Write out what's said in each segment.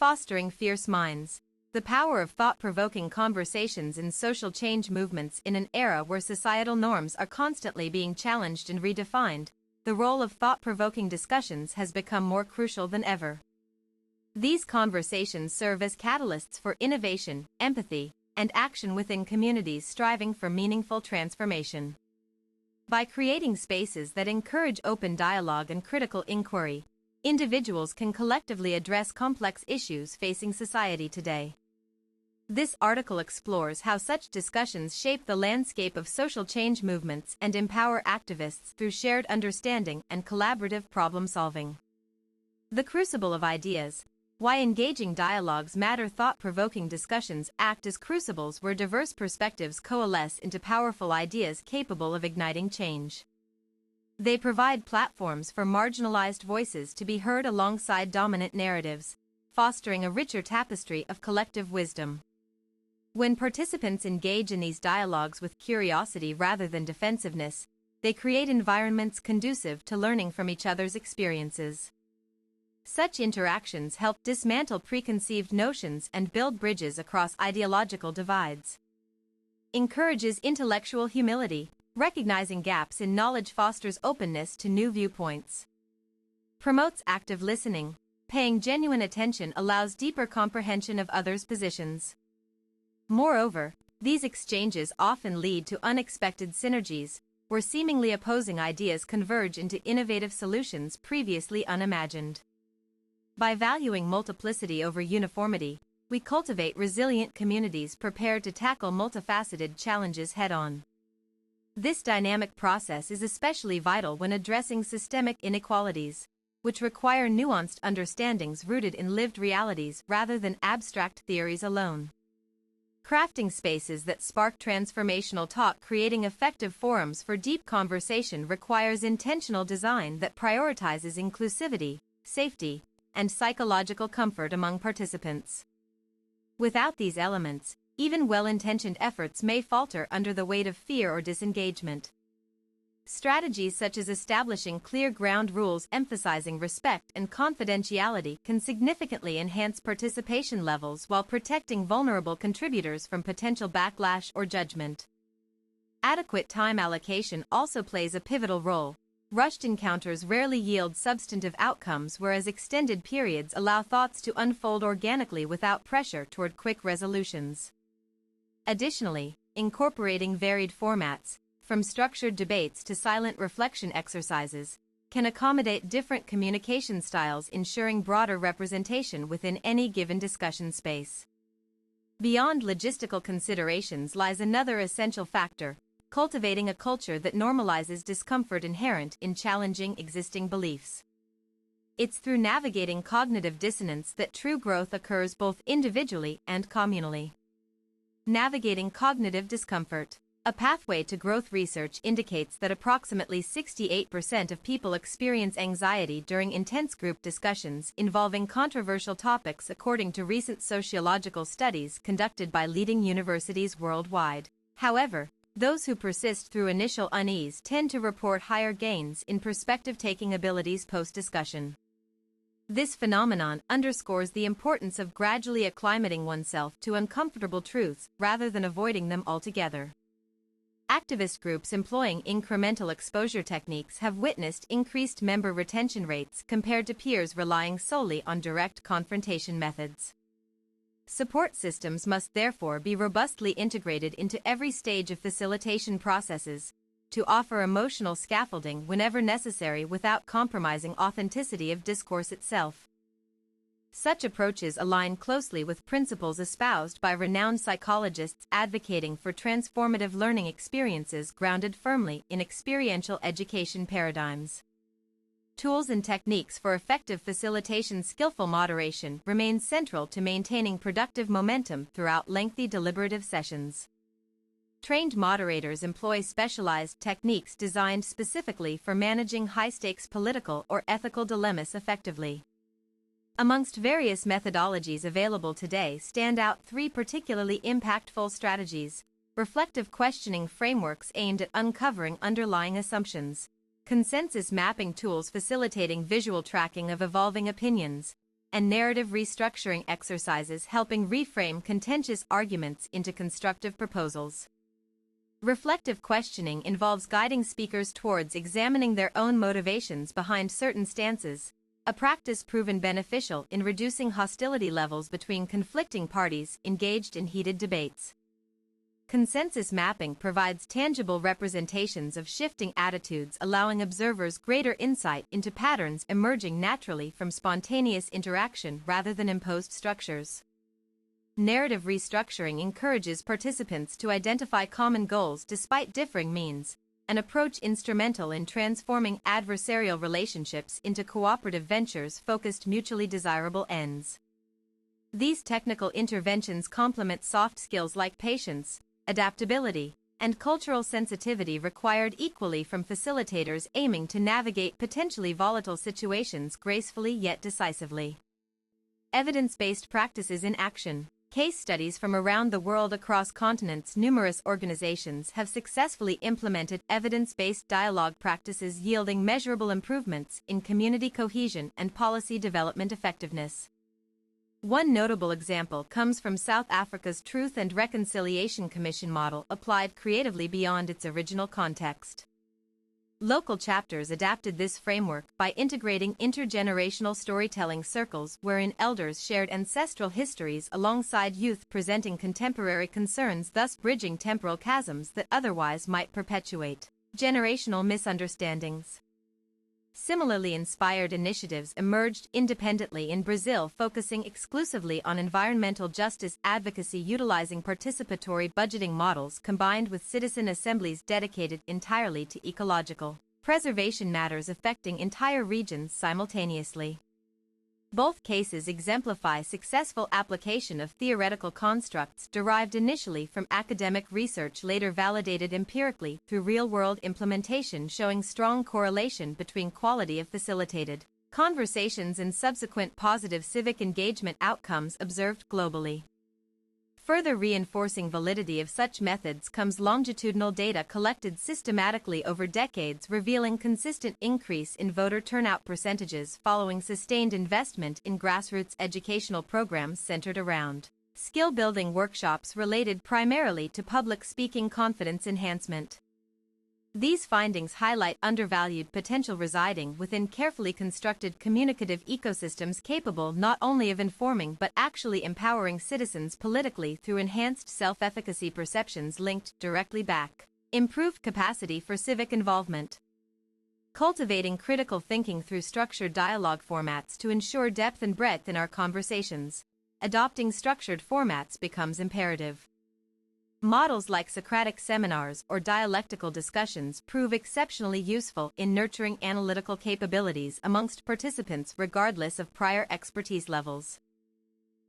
Fostering Fierce Minds. The power of thought-provoking conversations in social change movements. In an era where societal norms are constantly being challenged and redefined, the role of thought-provoking discussions has become more crucial than ever. These conversations serve as catalysts for innovation, empathy, and action within communities striving for meaningful transformation. By creating spaces that encourage open dialogue and critical inquiry, individuals can collectively address complex issues facing society today. This article explores how such discussions shape the landscape of social change movements and empower activists through shared understanding and collaborative problem-solving. The Crucible of Ideas. Why engaging dialogues matter. Thought-provoking discussions act as crucibles where diverse perspectives coalesce into powerful ideas capable of igniting change. They provide platforms for marginalized voices to be heard alongside dominant narratives, fostering a richer tapestry of collective wisdom. When participants engage in these dialogues with curiosity rather than defensiveness, they create environments conducive to learning from each other's experiences. Such interactions help dismantle preconceived notions and build bridges across ideological divides. Encourages intellectual humility. Recognizing gaps in knowledge fosters openness to new viewpoints. Promotes active listening. Paying genuine attention allows deeper comprehension of others' positions. Moreover, these exchanges often lead to unexpected synergies, where seemingly opposing ideas converge into innovative solutions previously unimagined. By valuing multiplicity over uniformity, we cultivate resilient communities prepared to tackle multifaceted challenges head-on. This dynamic process is especially vital when addressing systemic inequalities, which require nuanced understandings rooted in lived realities rather than abstract theories alone. Crafting spaces that spark transformational talk. Creating effective forums for deep conversation requires intentional design that prioritizes inclusivity, safety, and psychological comfort among participants. Without these elements, even well-intentioned efforts may falter under the weight of fear or disengagement. Strategies such as establishing clear ground rules emphasizing respect and confidentiality can significantly enhance participation levels while protecting vulnerable contributors from potential backlash or judgment. Adequate time allocation also plays a pivotal role. Rushed encounters rarely yield substantive outcomes, whereas extended periods allow thoughts to unfold organically without pressure toward quick resolutions. Additionally, incorporating varied formats, from structured debates to silent reflection exercises, can accommodate different communication styles, ensuring broader representation within any given discussion space. Beyond logistical considerations lies another essential factor: cultivating a culture that normalizes discomfort inherent in challenging existing beliefs. It's through navigating cognitive dissonance that true growth occurs both individually and communally. Navigating cognitive discomfort. A pathway to growth. Research indicates that approximately 68% of people experience anxiety during intense group discussions involving controversial topics, according to recent sociological studies conducted by leading universities worldwide. However, those who persist through initial unease tend to report higher gains in perspective-taking abilities post-discussion. This phenomenon underscores the importance of gradually acclimating oneself to uncomfortable truths rather than avoiding them altogether. Activist groups employing incremental exposure techniques have witnessed increased member retention rates compared to peers relying solely on direct confrontation methods. Support systems must therefore be robustly integrated into every stage of facilitation processes, to offer emotional scaffolding whenever necessary without compromising authenticity of discourse itself. Such approaches align closely with principles espoused by renowned psychologists advocating for transformative learning experiences grounded firmly in experiential education paradigms. Tools and techniques for effective facilitation. Skillful moderation remains central to maintaining productive momentum throughout lengthy deliberative sessions. Trained moderators employ specialized techniques designed specifically for managing high-stakes political or ethical dilemmas effectively. Amongst various methodologies available today stand out three particularly impactful strategies: reflective questioning frameworks aimed at uncovering underlying assumptions, consensus mapping tools facilitating visual tracking of evolving opinions, and narrative restructuring exercises helping reframe contentious arguments into constructive proposals. Reflective questioning involves guiding speakers towards examining their own motivations behind certain stances, a practice proven beneficial in reducing hostility levels between conflicting parties engaged in heated debates. Consensus mapping provides tangible representations of shifting attitudes, allowing observers greater insight into patterns emerging naturally from spontaneous interaction rather than imposed structures. Narrative restructuring encourages participants to identify common goals despite differing means, an approach instrumental in transforming adversarial relationships into cooperative ventures focused mutually desirable ends. These technical interventions complement soft skills like patience, adaptability, and cultural sensitivity required equally from facilitators aiming to navigate potentially volatile situations gracefully yet decisively. Evidence-based practices in action. Case studies from around the world across continents. Numerous organizations have successfully implemented evidence-based dialogue practices yielding measurable improvements in community cohesion and policy development effectiveness. One notable example comes from South Africa's Truth and Reconciliation Commission model applied creatively beyond its original context. Local chapters adapted this framework by integrating intergenerational storytelling circles wherein elders shared ancestral histories alongside youth presenting contemporary concerns, thus bridging temporal chasms that otherwise might perpetuate generational misunderstandings. Similarly inspired initiatives emerged independently in Brazil, focusing exclusively on environmental justice advocacy utilizing participatory budgeting models combined with citizen assemblies dedicated entirely to ecological preservation matters affecting entire regions simultaneously. Both cases exemplify successful application of theoretical constructs derived initially from academic research later validated empirically through real-world implementation, showing strong correlation between quality of facilitated conversations and subsequent positive civic engagement outcomes observed globally. Further reinforcing validity of such methods comes longitudinal data collected systematically over decades revealing consistent increase in voter turnout percentages following sustained investment in grassroots educational programs centered around skill-building workshops related primarily to public speaking confidence enhancement. These findings highlight undervalued potential residing within carefully constructed communicative ecosystems capable not only of informing but actually empowering citizens politically through enhanced self-efficacy perceptions linked directly back. Improved capacity for civic involvement. Cultivating critical thinking through structured dialogue formats to ensure depth and breadth in our conversations. Adopting structured formats becomes imperative. Models like Socratic seminars or dialectical discussions prove exceptionally useful in nurturing analytical capabilities amongst participants regardless of prior expertise levels.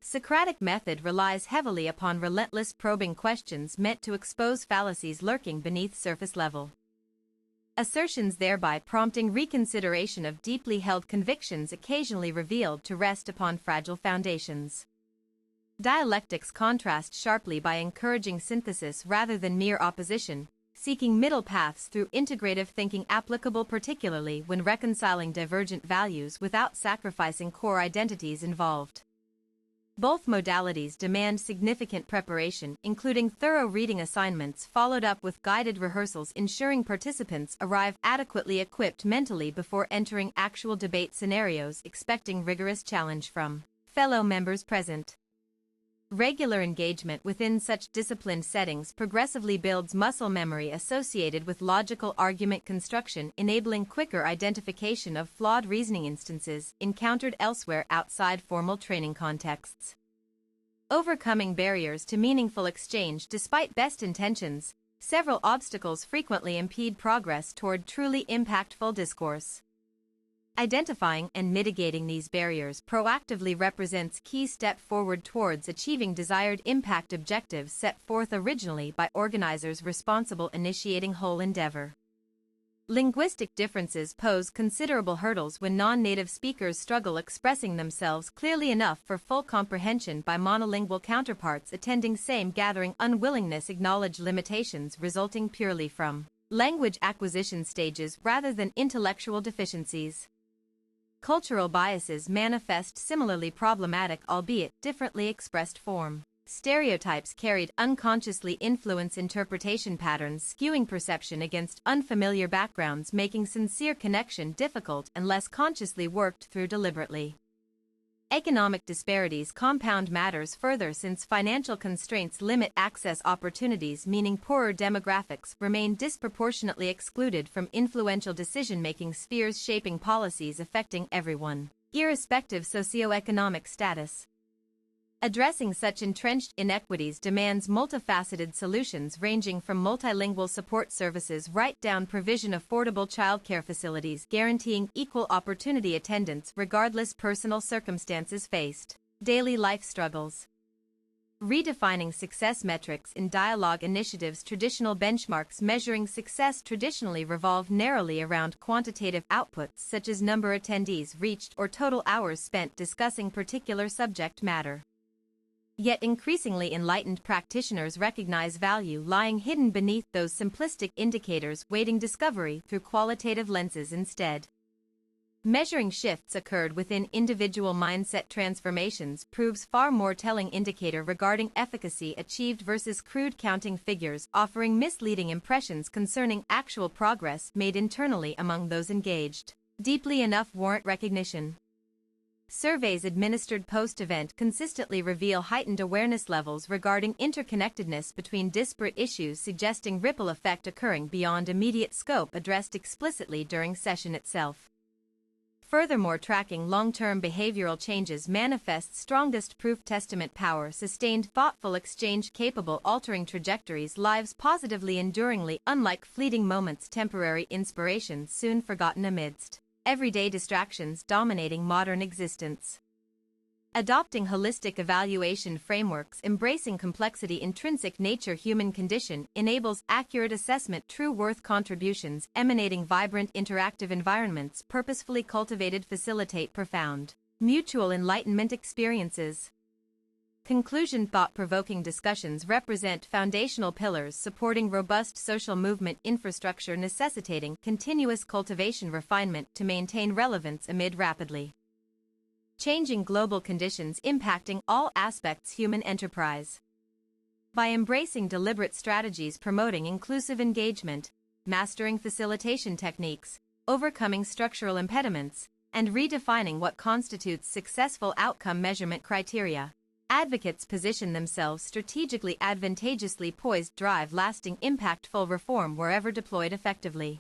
Socratic method relies heavily upon relentless probing questions meant to expose fallacies lurking beneath surface level assertions, thereby prompting reconsideration of deeply held convictions occasionally revealed to rest upon fragile foundations. Dialectics contrast sharply by encouraging synthesis rather than mere opposition, seeking middle paths through integrative thinking applicable particularly when reconciling divergent values without sacrificing core identities involved. Both modalities demand significant preparation, including thorough reading assignments followed up with guided rehearsals, ensuring participants arrive adequately equipped mentally before entering actual debate scenarios, expecting rigorous challenge from fellow members present. Regular engagement within such disciplined settings progressively builds muscle memory associated with logical argument construction, enabling quicker identification of flawed reasoning instances encountered elsewhere outside formal training contexts. Overcoming barriers to meaningful exchange. Despite best intentions, several obstacles frequently impede progress toward truly impactful discourse. Identifying and mitigating these barriers proactively represents key step forward towards achieving desired impact objectives set forth originally by organizers responsible initiating whole endeavor. Linguistic differences pose considerable hurdles when non-native speakers struggle expressing themselves clearly enough for full comprehension by monolingual counterparts attending same gathering. Unwillingness acknowledge limitations resulting purely from language acquisition stages rather than intellectual deficiencies. Cultural biases manifest similarly problematic, albeit differently expressed form. Stereotypes carried unconsciously influence interpretation patterns, skewing perception against unfamiliar backgrounds, making sincere connection difficult unless consciously worked through deliberately. Economic disparities compound matters further since financial constraints limit access opportunities, meaning poorer demographics remain disproportionately excluded from influential decision-making spheres, shaping policies affecting everyone, irrespective socioeconomic status. Addressing such entrenched inequities demands multifaceted solutions ranging from multilingual support services right down provision affordable childcare facilities guaranteeing equal opportunity attendance regardless personal circumstances faced. Daily life struggles. Redefining success metrics in dialogue initiatives. Traditional benchmarks measuring success traditionally revolve narrowly around quantitative outputs such as number of attendees reached or total hours spent discussing particular subject matter. Yet increasingly enlightened practitioners recognize value lying hidden beneath those simplistic indicators, weighting discovery through qualitative lenses instead. Measuring shifts occurred within individual mindset transformations proves far more telling indicator regarding efficacy achieved versus crude counting figures, offering misleading impressions concerning actual progress made internally among those engaged. Deeply enough warrant recognition. Surveys administered post-event consistently reveal heightened awareness levels regarding interconnectedness between disparate issues, suggesting ripple effect occurring beyond immediate scope addressed explicitly during session itself. Furthermore, tracking long-term behavioral changes manifests strongest proof. Testament power, sustained thoughtful exchange capable altering trajectories, lives positively enduringly, unlike fleeting moments, temporary inspiration soon forgotten amidst everyday distractions dominating modern existence. Adopting holistic evaluation frameworks, embracing complexity, intrinsic nature, human condition, enables accurate assessment. True worth contributions emanating vibrant interactive environments purposefully cultivated facilitate profound mutual enlightenment experiences. Conclusion. Thought-provoking discussions represent foundational pillars supporting robust social movement infrastructure, necessitating continuous cultivation refinement to maintain relevance amid rapidly changing global conditions impacting all aspects human enterprise. By embracing deliberate strategies promoting inclusive engagement, mastering facilitation techniques, overcoming structural impediments, and redefining what constitutes successful outcome measurement criteria, advocates position themselves strategically advantageously poised to drive lasting impactful reform wherever deployed effectively.